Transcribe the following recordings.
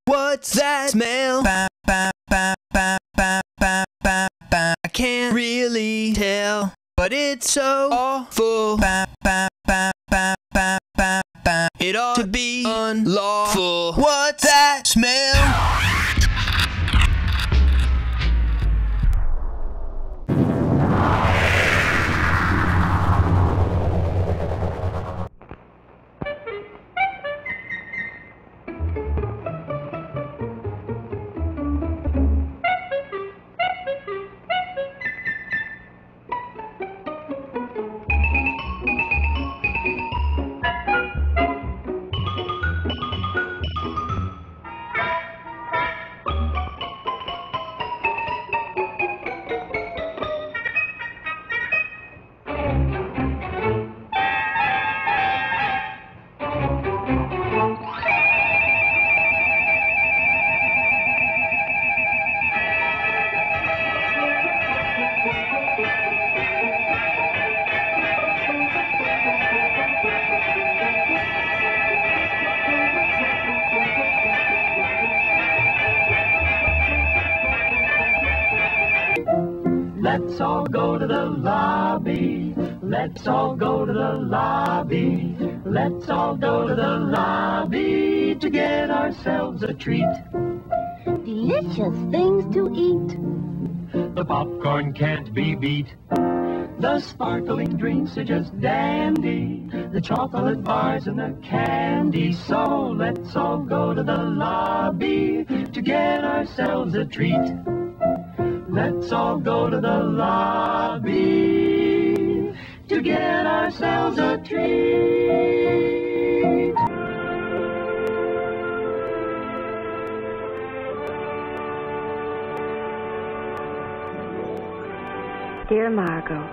What's that smell? I can't really tell, but it's so awful. It ought to be unlawful. What's that smell? Let's all go to the lobby. Let's all go to the lobby. Let's all go to the lobby to get ourselves a treat. Delicious things to eat. The popcorn can't be beat. The sparkling drinks are just dandy. The chocolate bars and the candy. So let's all go to the lobby to get ourselves a treat. Let's all go to the lobby to get ourselves a treat. Dear Margot,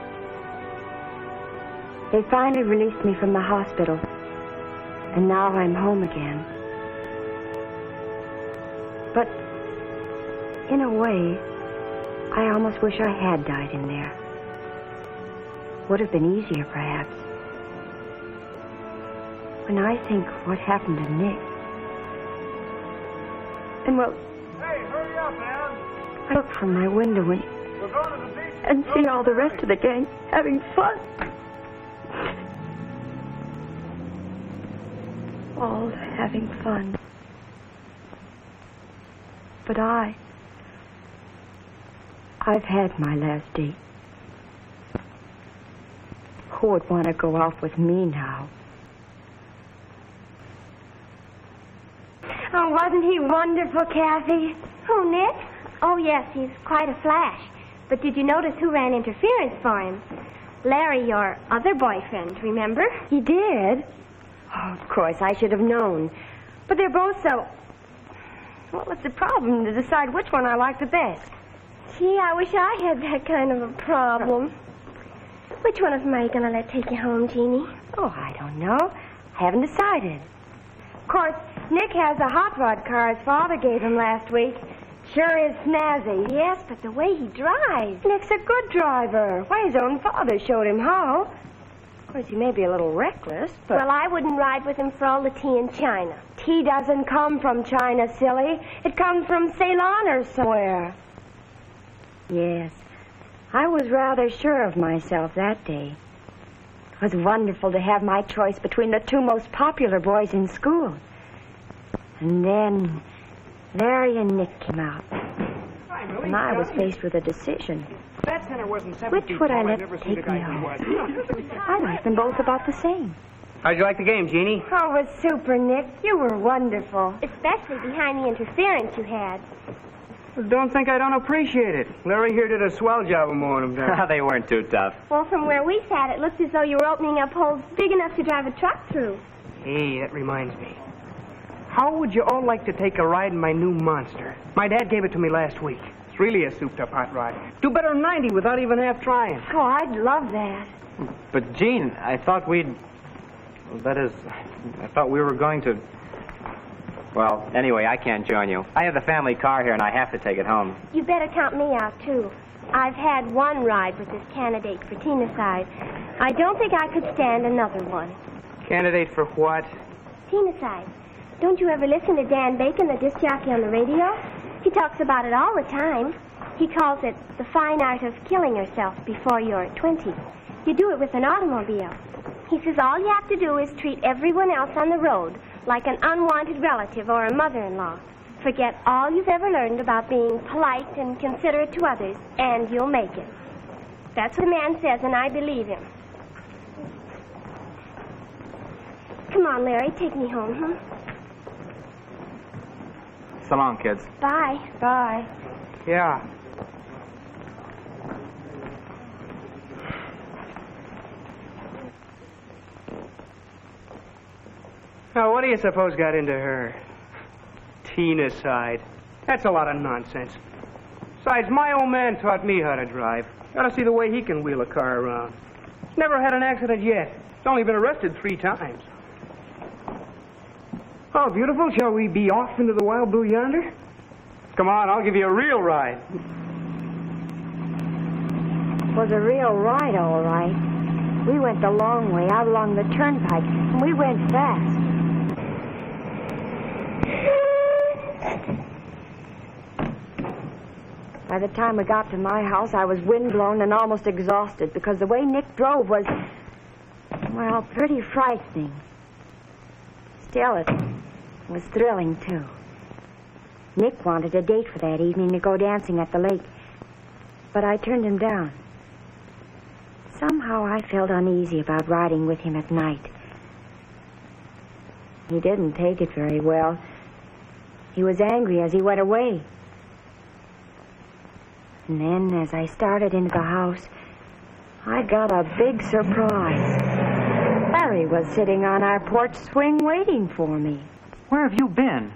they finally released me from the hospital, and now I'm home again. But in a way, I almost wish I had died in there. Would have been easier, perhaps. When I think what happened to Nick, and well, hey, hurry up, man! I look from my window We're going to the beach. and see all the rest of the gang having fun. All having fun. But I've had my last date. Who would want to go out with me now? Oh, wasn't he wonderful, Kathy? Who, Nick? Oh, yes, he's quite a flash. But did you notice who ran interference for him? Larry, your other boyfriend, remember? He did? Oh, of course, I should have known. But they're both so... Well, it's a problem to decide which one I like the best. Gee, I wish I had that kind of a problem. Which one of them are you going to let take you home, Jeannie? Oh, I don't know. I haven't decided. Of course, Nick has a hot rod car his father gave him last week. Sure is snazzy. Yes, but the way he drives. Nick's a good driver. Why, his own father showed him how. Of course, he may be a little reckless, but... Well, I wouldn't ride with him for all the tea in China. Tea doesn't come from China, silly. It comes from Ceylon or somewhere. Yes, I was rather sure of myself that day. It was wonderful to have my choice between the two most popular boys in school. And then Larry and Nick came out. And I was faced with a decision. Which would I let take me home? I liked them both about the same. How'd you like the game, Jeannie? Oh, it was super, Nick. You were wonderful. Especially behind the interference you had. Don't think I don't appreciate it. Larry here did a swell job of mowing them down. They weren't too tough. Well, from where we sat, it looked as though you were opening up holes big enough to drive a truck through. Hey, that reminds me. How would you all like to take a ride in my new monster? My dad gave it to me last week. It's really a souped-up hot rod. Do better than 90 without even half trying. Oh, I'd love that. But, Gene, I thought we'd... That is, I thought we were going to... Well, anyway, I can't join you. I have the family car here, and I have to take it home. You better count me out, too. I've had one ride with this candidate for teenicide. I don't think I could stand another one. Candidate for what? Teenicide. Don't you ever listen to Dan Bacon, the disc jockey on the radio? He talks about it all the time. He calls it the fine art of killing yourself before you're 20. You do it with an automobile. He says all you have to do is treat everyone else on the road like an unwanted relative or a mother-in-law. Forget all you've ever learned about being polite and considerate to others, and you'll make it. That's what the man says, and I believe him. Come on, Larry, take me home, huh? So long, kids. Bye. Bye. Yeah. Now, what do you suppose got into her? Teenicide. That's a lot of nonsense. Besides, my old man taught me how to drive. Gotta see the way he can wheel a car around. He's never had an accident yet. He's only been arrested 3 times. Oh, beautiful. Shall we be off into the wild blue yonder? Come on, I'll give you a real ride. It was a real ride, all right. We went the long way out along the turnpike, and we went fast. By the time we got to my house, I was windblown and almost exhausted because the way Nick drove was, well, pretty frightening. Still, it was thrilling, too. Nick wanted a date for that evening to go dancing at the lake, but I turned him down. Somehow I felt uneasy about riding with him at night. He didn't take it very well. He was angry as he went away. And then, as I started into the house, I got a big surprise. Larry was sitting on our porch swing waiting for me. Where have you been?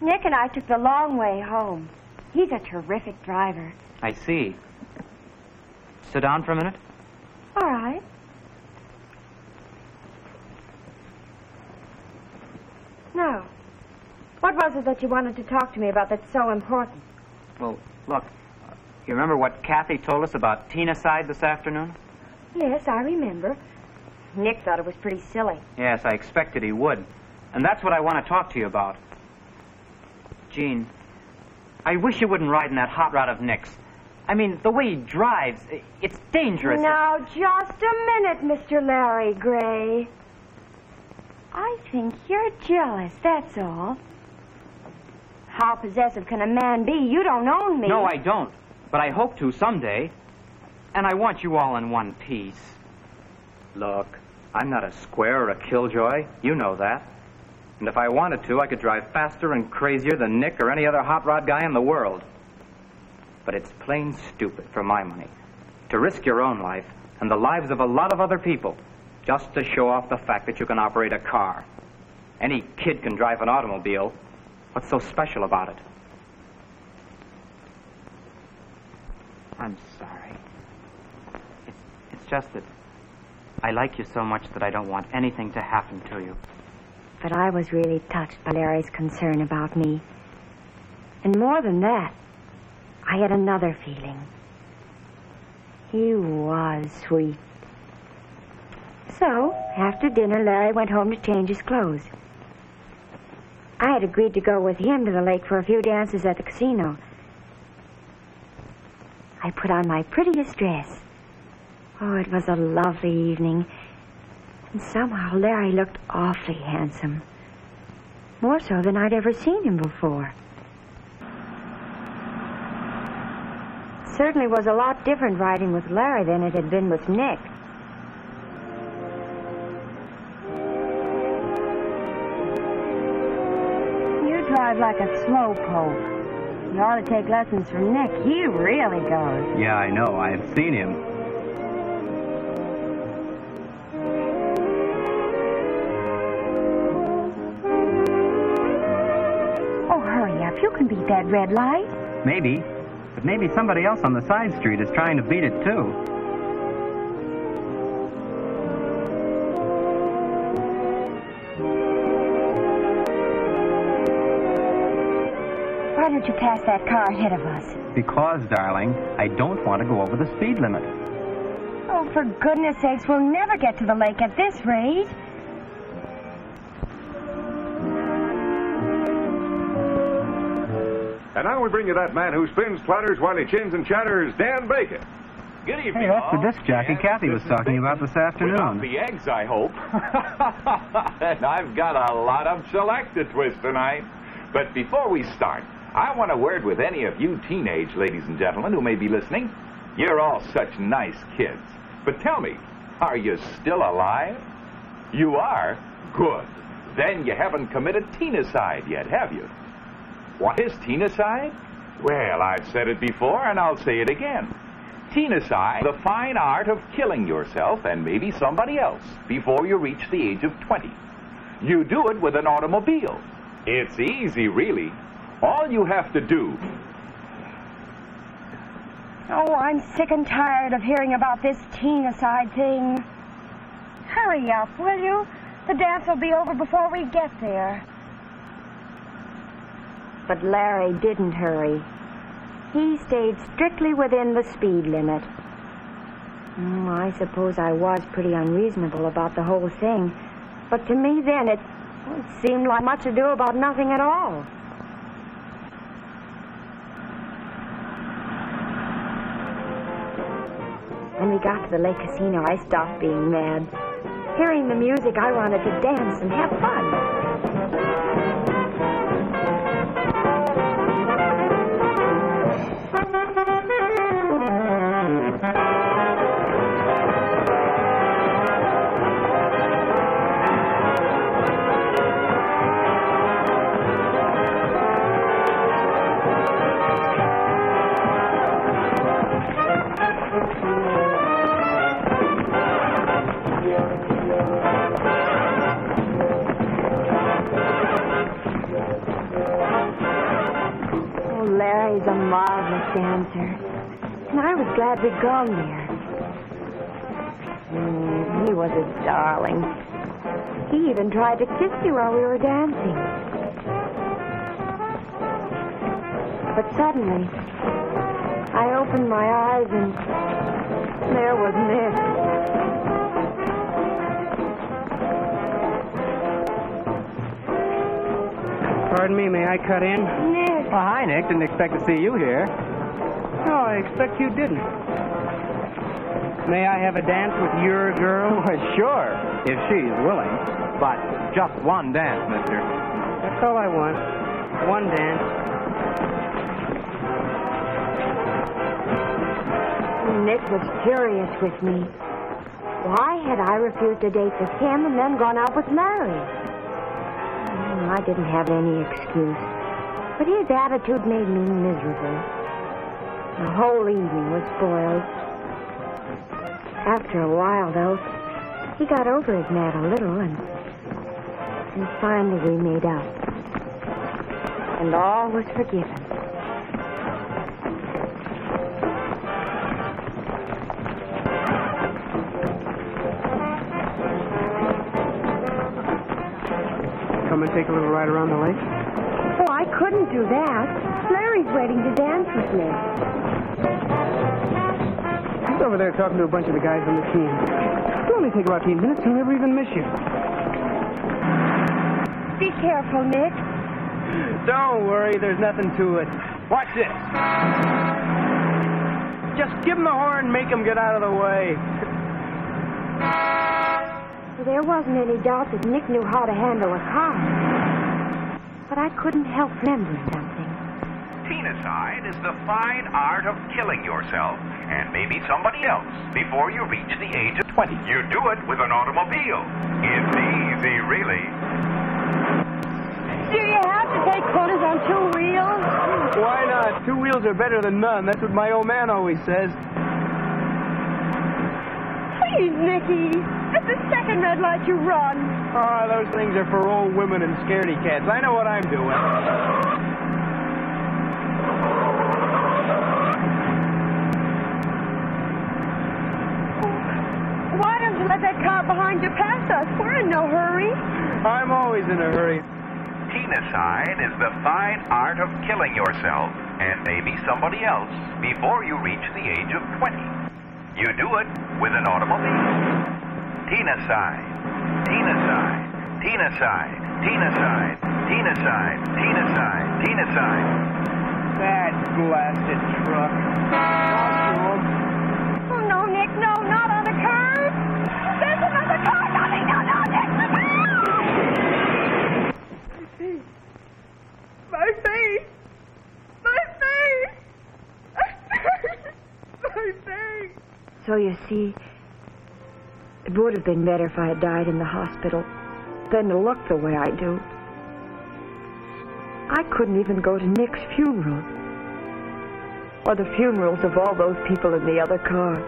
Nick and I took the long way home. He's a terrific driver. I see. Sit down for a minute. All right. Now, what was it that you wanted to talk to me about that's so important? Well, look, you remember what Kathy told us about teenicide this afternoon? Yes, I remember. Nick thought it was pretty silly. Yes, I expected he would. And that's what I want to talk to you about. Jean, I wish you wouldn't ride in that hot rod of Nick's. I mean, the way he drives, it's dangerous. Now, just a minute, Mr. Larry Gray. I think you're jealous, that's all. How possessive can a man be? You don't own me. No, I don't. But I hope to someday. And I want you all in one piece. Look, I'm not a square or a killjoy. You know that. And if I wanted to, I could drive faster and crazier than Nick or any other hot rod guy in the world. But it's plain stupid, for my money, to risk your own life and the lives of a lot of other people just to show off the fact that you can operate a car. Any kid can drive an automobile. What's so special about it? I'm sorry. It's just that I like you so much that I don't want anything to happen to you. But I was really touched by Larry's concern about me. And more than that, I had another feeling. He was sweet. So, after dinner, Larry went home to change his clothes. I had agreed to go with him to the lake for a few dances at the casino. I put on my prettiest dress. Oh, it was a lovely evening. And somehow Larry looked awfully handsome. More so than I'd ever seen him before. It certainly was a lot different riding with Larry than it had been with Nick. You drive like a slowpoke. You ought to take lessons from Nick. He really goes. Yeah, I know. I've seen him. You can beat that red light. Maybe. But maybe somebody else on the side street is trying to beat it, too. Why don't you pass that car ahead of us? Because, darling, I don't want to go over the speed limit. Oh, for goodness sakes, we'll never get to the lake at this rate. And now we bring you that man who spins platters while he chins and chatters, Dan Bacon. Good evening, Hey, that's all. the disc jockey Kathy was talking about this afternoon. Without the eggs, I hope. And I've got a lot of select to twist tonight. But before we start, I want a word with any of you teenage ladies and gentlemen who may be listening. You're all such nice kids. But tell me, are you still alive? You are? Good. Then you haven't committed teenicide yet, have you? What is teenicide? Well, I've said it before, and I'll say it again. Teenicide, the fine art of killing yourself and maybe somebody else before you reach the age of 20. You do it with an automobile. It's easy, really. All you have to do... Oh, I'm sick and tired of hearing about this teenicide thing. Hurry up, will you? The dance will be over before we get there. But Larry didn't hurry. He stayed strictly within the speed limit. I suppose I was pretty unreasonable about the whole thing. But to me then, it seemed like much ado about nothing at all. When we got to the lake casino, I stopped being mad. Hearing the music, I wanted to dance and have fun. Larry's a marvelous dancer, and I was glad we'd gone there. He was a darling. He even tried to kiss you while we were dancing. But suddenly, I opened my eyes and there was Nick. Pardon me, may I cut in? Nick. Well, hi, Nick. Didn't expect to see you here. No, I expect you didn't. May I have a dance with your girl? Well, sure, if she's willing. But just one dance, mister. That's all I want. One dance. Nick was furious with me. Why had I refused a date with him and then gone out with Larry? I didn't have any excuse, but his attitude made me miserable. The whole evening was spoiled. After a while, though, he got over his mad a little, and finally we made up. And all was forgiven. Come and take a little ride around the lake? Oh, I couldn't do that. Larry's waiting to dance with me. He's over there talking to a bunch of the guys on the team. It'll only take about 10 minutes. He'll never even miss you. Be careful, Nick. Don't worry, there's nothing to it. Watch this. Just give him the horn, make him get out of the way. There wasn't any doubt that Nick knew how to handle a car. But I couldn't help remembering something. Teenicide is the fine art of killing yourself and maybe somebody else before you reach the age of 20. You do it with an automobile. It's easy, really. Do you have to take corners on two wheels? Why not? Two wheels are better than none. That's what my old man always says. Please, Nicky. It's the second red light you run. Oh, those things are for old women and scaredy cats. I know what I'm doing. Why don't you let that car behind you pass us? We're in no hurry. I'm always in a hurry. Teenicide is the fine art of killing yourself and maybe somebody else before you reach the age of 20. You do it with an automobile. Teenicide. Teenicide. Teenicide. Teenicide. Teenicide. Teenicide. Teenicide. That blasted truck. Oh, no, Nick, no, not on the curb. There's another car coming. No, no, Nick, look out! My face! My face! My face! So you see, it would have been better if I had died in the hospital than to look the way I do. I couldn't even go to Nick's funeral, or the funerals of all those people in the other car.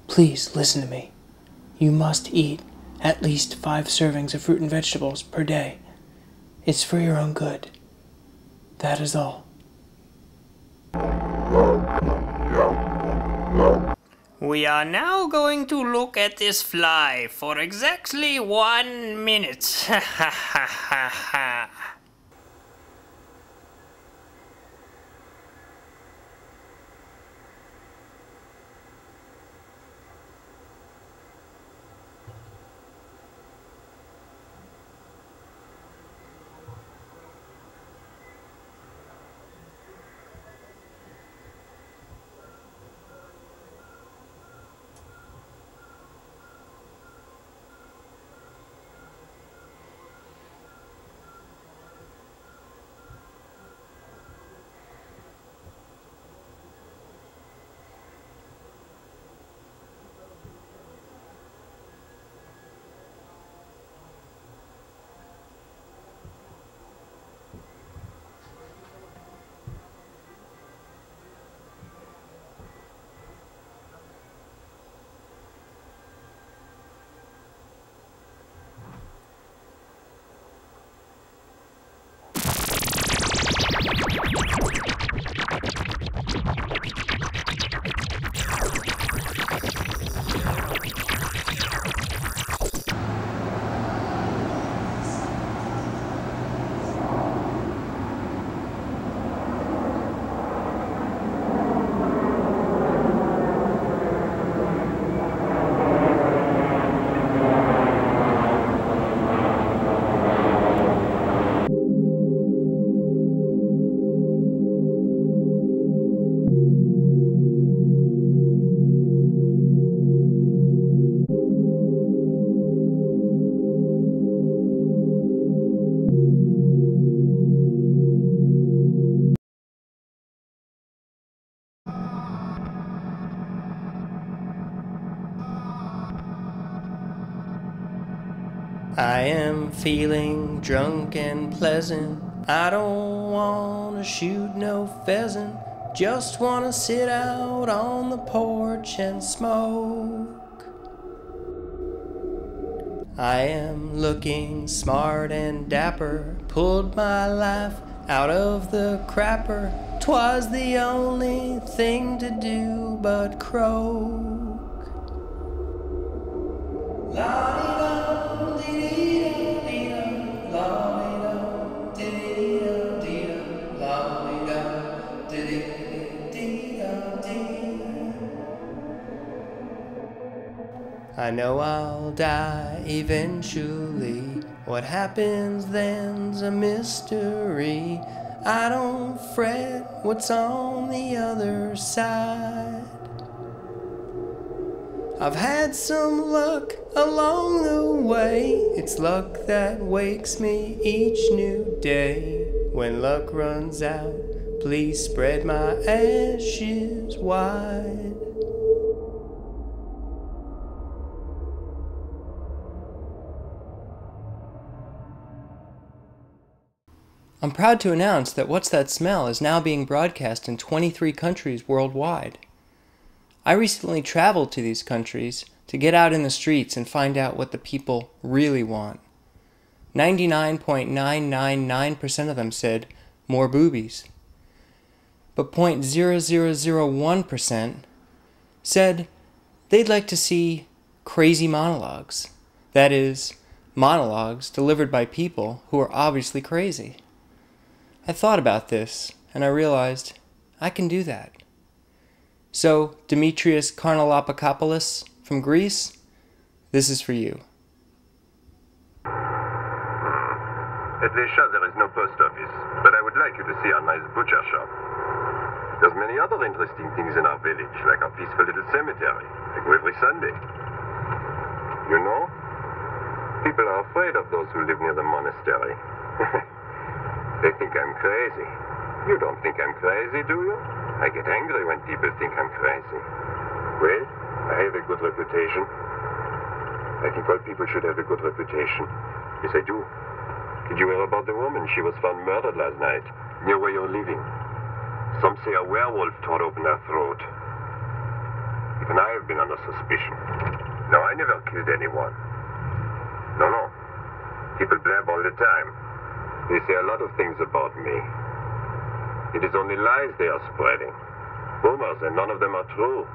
Please listen to me. You must eat at least 5 servings of fruit and vegetables per day. It's for your own good. That is all. We are now going to look at this fly for exactly 1 minute. Ha ha ha ha ha. I am feeling drunk and pleasant. I don't wanna shoot no pheasant. Just wanna sit out on the porch and smoke. I am looking smart and dapper. Pulled my life out of the crapper. 'Twas the only thing to do but croak. La-dee-dum, dee-dee-dum, la-dee-dum, dee-dee-dum, dee-dum, la-dee-dum, dee-dee-dee-dee-dum, dee. I know I'll die eventually. What happens then's a mystery. I don't fret what's on the other side. I've had some luck along the way. It's luck that wakes me each new day. When luck runs out, please spread my ashes wide. I'm proud to announce that What's That Smell is now being broadcast in 23 countries worldwide. I recently traveled to these countries to get out in the streets and find out what the people really want. 99.999% of them said, more boobies. But 0.0001% said they'd like to see crazy monologues. That is, monologues delivered by people who are obviously crazy. I thought about this, and I realized I can do that. So, Demetrius Karnalapakopoulos from Greece, this is for you. At Lesha there is no post office, but I would like you to see our nice butcher shop. There's many other interesting things in our village, like our peaceful little cemetery, like every Sunday. You know, people are afraid of those who live near the monastery. They think I'm crazy. You don't think I'm crazy, do you? I get angry when people think I'm crazy. Well, I have a good reputation. I think all people should have a good reputation. Yes, I do. Did you hear about the woman? She was found murdered last night, near where you're living. Some say a werewolf tore open her throat. Even I have been under suspicion. No, I never killed anyone. No. People blab all the time. They say a lot of things about me. It is only lies they are spreading. Rumors, and none of them are true.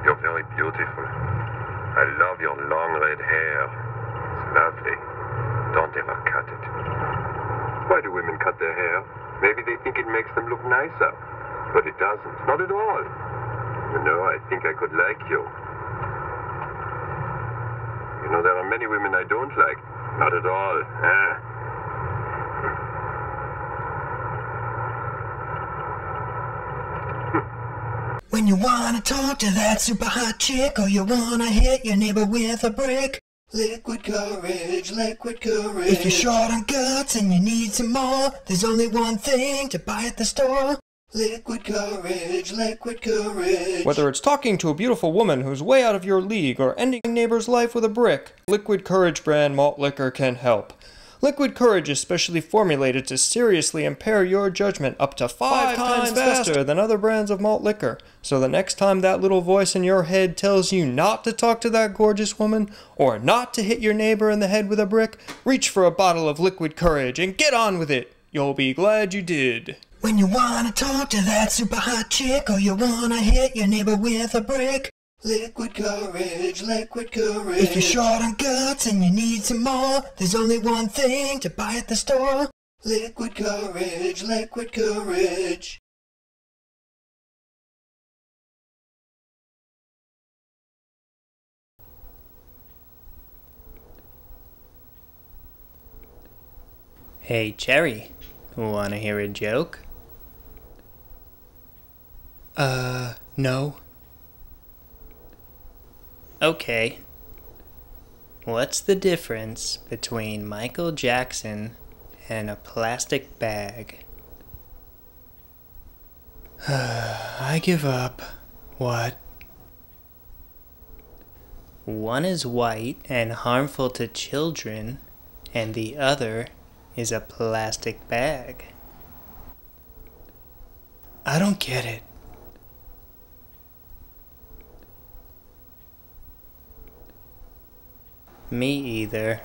You're very beautiful. I love your long red hair. It's lovely. Don't ever cut it. Why do women cut their hair? Maybe they think it makes them look nicer. But it doesn't. Not at all. You know, I think I could like you. You know, there are many women I don't like. Not at all. When you wanna talk to that super hot chick, or you wanna hit your neighbor with a brick, liquid courage, liquid courage. If you're short on guts and you need some more, there's only one thing to buy at the store. Liquid courage, liquid courage. Whether it's talking to a beautiful woman who's way out of your league or ending a neighbor's life with a brick, Liquid Courage brand malt liquor can help. Liquid Courage is specially formulated to seriously impair your judgment up to 5 times faster than other brands of malt liquor. So the next time that little voice in your head tells you not to talk to that gorgeous woman or not to hit your neighbor in the head with a brick, reach for a bottle of Liquid Courage and get on with it. You'll be glad you did. When you wanna talk to that super hot chick, or you wanna hit your neighbor with a brick, liquid courage, liquid courage. If you're short on guts and you need some more, there's only one thing to buy at the store. Liquid courage, liquid courage. Hey, Cherry, wanna hear a joke? No. Okay. What's the difference between Michael Jackson and a plastic bag? I give up. What? One is white and harmful to children, and the other is a plastic bag. I don't get it. Me either.